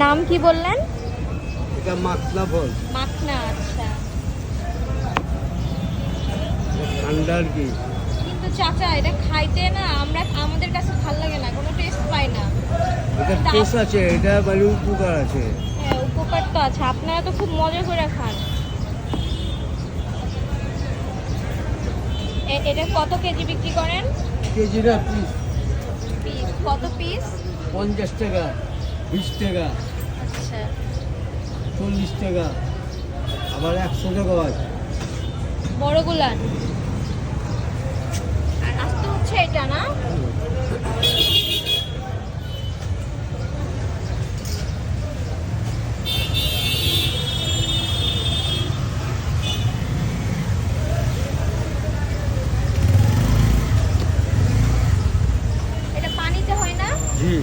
নাম কি বললেন? এটা মাখনা ফল। মাখনা, আচ্ছা। ঠান্ডার কি কিন্তু চাচা এটা খাইতে না আমাদের কাছে ভালো লাগে না, কোনো টেস্ট পাই না। এটা টেস্ট আছে, এটা মানে উপকার আছে। হ্যাঁ, উপকার তো আছে, আপনারা তো খুব মজা করে খান। এটা কত কেজি বিক্রি করেন? কেজি না পিস। পিস কত পিস? 50 টাকা, 20 টাকা, আচ্ছা, 40 টাকা, আবার 100 টাকা আছে। বড়গুলান। আর আস্তে হচ্ছে এটা না? এটা পানিতে হয় না? জি।